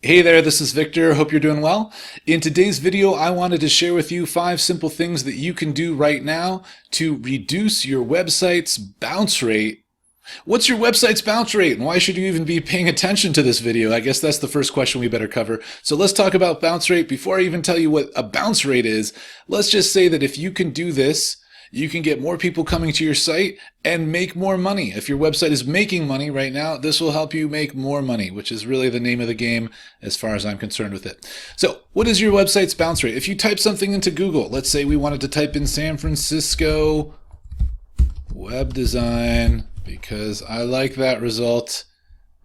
Hey there, this is Victor. Hope you're doing well. In today's video, I wanted to share with you 5 simple things that you can do right now to reduce your website's bounce rate. What's your website's bounce rate, and why should you even be paying attention to this video? I guess that's the first question we better cover. So let's talk about bounce rate. Before I even tell you what a bounce rate is, let's just say that if you can do this, you can get more people coming to your site and make more money. If your website is making money right now, this will help you make more money, which is really the name of the game as far as I'm concerned with it. So what is your website's bounce rate? If you type something into Google, let's say we wanted to type in San Francisco web design, because I like that result,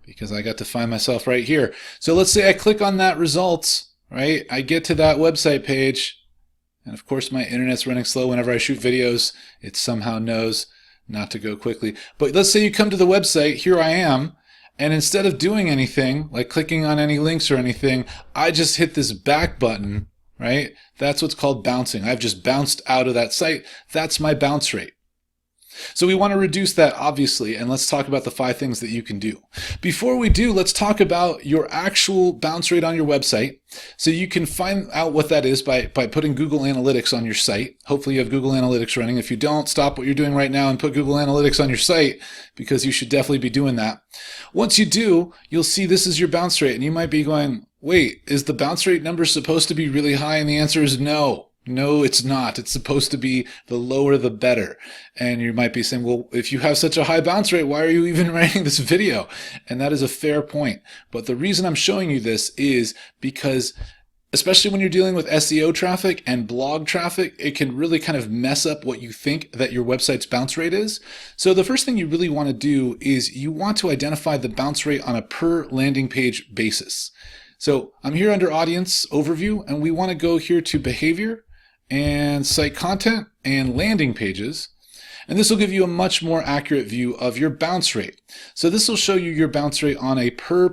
because I got to find myself right here. So let's say I click on that result, right? I get to that website page. And of course my internet's running slow whenever I shoot videos. It somehow knows not to go quickly. But let's say you come to the website, here I am, and instead of doing anything, like clicking on any links or anything, I just hit this back button, right? That's what's called bouncing. I've just bounced out of that site. That's my bounce rate. So we want to reduce that, obviously, and let's talk about the 5 things that you can do. Before we do, let's talk about your actual bounce rate on your website. So you can find out what that is by putting Google Analytics on your site. Hopefully you have Google Analytics running. If you don't, stop what you're doing right now and put Google Analytics on your site, because you should definitely be doing that. Once you do, you'll see this is your bounce rate, and you might be going, wait, is the bounce rate number supposed to be really high? And the answer is no. No, it's not. It's supposed to be the lower the better. And you might be saying, well, if you have such a high bounce rate, why are you even writing this video? And that is a fair point. But the reason I'm showing you this is because, especially when you're dealing with SEO traffic and blog traffic, it can really kind of mess up what you think that your website's bounce rate is. So the first thing you really want to do is you want to identify the bounce rate on a per landing page basis. So I'm here under Audience Overview, and we want to go here to Behavior and Site Content and Landing Pages. And this will give you a much more accurate view of your bounce rate. So this will show you your bounce rate on a per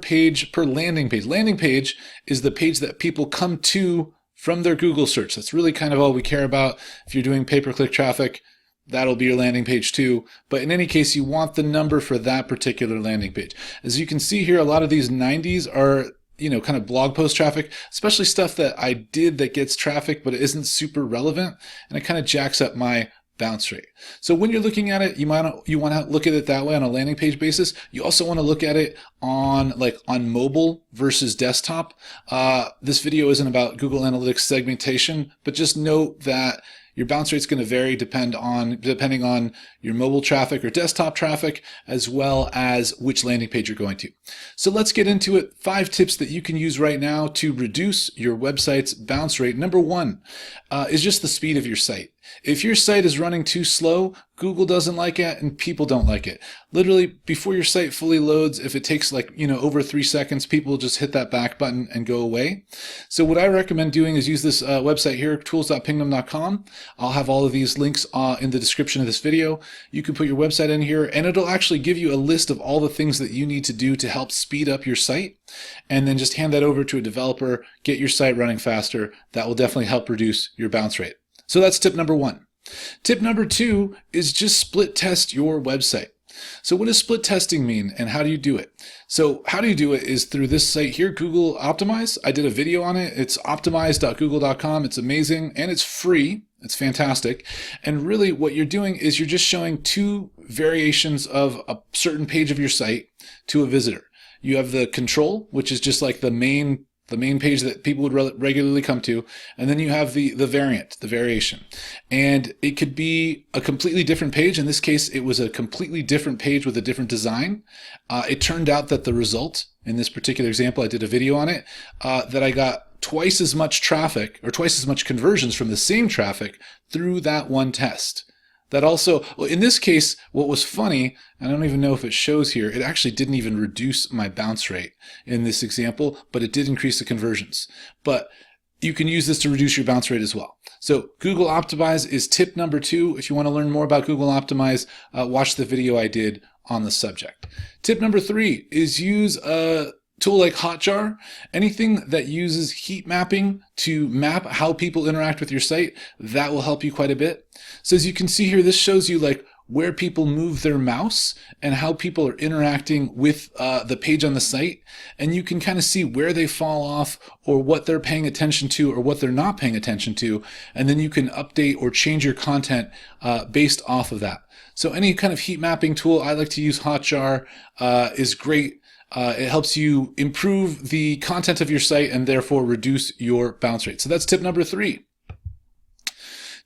landing page. Landing page is the page that people come to from their Google search. That's really kind of all we care about. If you're doing pay-per-click traffic, that'll be your landing page too. But in any case, you want the number for that particular landing page. As you can see here, a lot of these 90s are kind of blog post traffic, especially stuff that I did that gets traffic, but it isn't super relevant, and it kind of jacks up my bounce rate. So when you're looking at it, you want to look at it that way on a landing page basis. You also want to look at it on mobile versus desktop. This video isn't about Google Analytics segmentation, but just note that your bounce rate is going to vary depending on your mobile traffic or desktop traffic, as well as which landing page you're going to. So let's get into it. 5 tips that you can use right now to reduce your website's bounce rate. Number 1 is just the speed of your site. If your site is running too slow, Google doesn't like it and people don't like it. Literally, before your site fully loads, if it takes over 3 seconds, people will just hit that back button and go away. So what I recommend doing is use this website here, tools.pingdom.com. I'll have all of these links in the description of this video. You can put your website in here, and it'll actually give you a list of all the things that you need to do to help speed up your site, and then just hand that over to a developer, get your site running faster. That will definitely help reduce your bounce rate. So that's tip number 1. Tip number 2 is just split test your website. So what does split testing mean, and how do you do it? So how do you do it is through this site here, Google Optimize. I did a video on it. It's optimize.google.com. It's amazing, and it's free. It's fantastic. And really what you're doing is you're just showing 2 variations of a certain page of your site to a visitor. You have the control, which is just like the main page that people would regularly come to, and then you have the variant, the variation. And it could be a completely different page. In this case, it was a completely different page with a different design. It turned out that the result, in this particular example, I did a video on it, that I got twice as much traffic, or twice as much conversions from the same traffic through that one test. That also, well, in this case, what was funny, I don't even know if it shows here, it actually didn't even reduce my bounce rate in this example, but it did increase the conversions. But you can use this to reduce your bounce rate as well. So Google Optimize is tip number 2. If you want to learn more about Google Optimize, watch the video I did on the subject. Tip number 3 is use a tool like HotJar. Anything that uses heat mapping to map how people interact with your site, that will help you quite a bit. So as you can see here, this shows you where people move their mouse and how people are interacting with the page on the site. And you can kind of see where they fall off or what they're paying attention to or what they're not paying attention to. And then you can update or change your content based off of that. So any kind of heat mapping tool, I like to use HotJar, is great. It helps you improve the content of your site and therefore reduce your bounce rate. So that's tip number 3.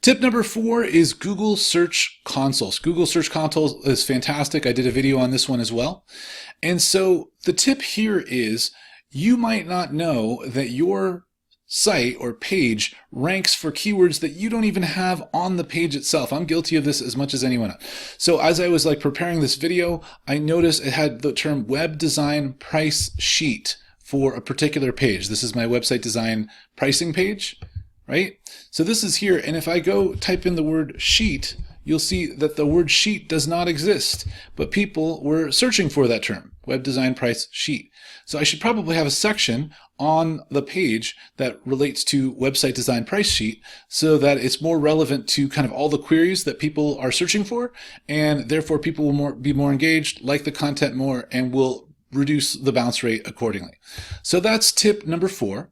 Tip number 4 is Google Search Console. Google Search Console is fantastic. I did a video on this one as well. And so the tip here is you might not know that your site or page ranks for keywords that you don't even have on the page itself. I'm guilty of this as much as anyone else. So as I was preparing this video, I noticed it had the term web design price sheet for a particular page. This is my website design pricing page, right? So this is here, and if I go type in the word sheet, you'll see that the word sheet does not exist, but people were searching for that term, web design price sheet. So I should probably have a section on the page that relates to website design price sheet so that it's more relevant to kind of all the queries that people are searching for, and therefore people will be more engaged, like the content more, and will reduce the bounce rate accordingly. So that's tip number 4.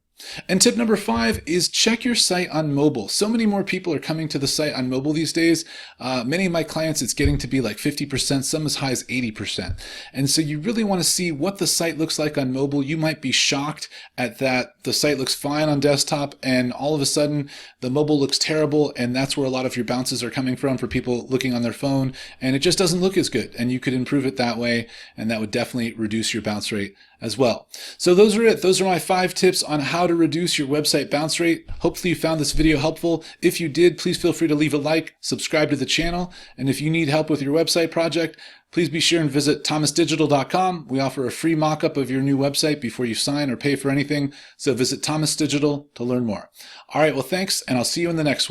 And tip number 5 is check your site on mobile. So many more people are coming to the site on mobile these days. Many of my clients, it's getting to be like 50%, some as high as 80%. And so you really want to see what the site looks like on mobile. You might be shocked at that the site looks fine on desktop and all of a sudden the mobile looks terrible, and that's where a lot of your bounces are coming from for people looking on their phone, and it just doesn't look as good. And you could improve it that way, and that would definitely reduce your bounce rate as well. So those are it. Those are my 5 tips on how to reduce your website bounce rate. Hopefully you found this video helpful. If you did, please feel free to leave a like, subscribe to the channel, and if you need help with your website project, please be sure and visit thomasdigital.com. We offer a free mock-up of your new website before you sign or pay for anything, so visit Thomas Digital to learn more. All right, well thanks, and I'll see you in the next one.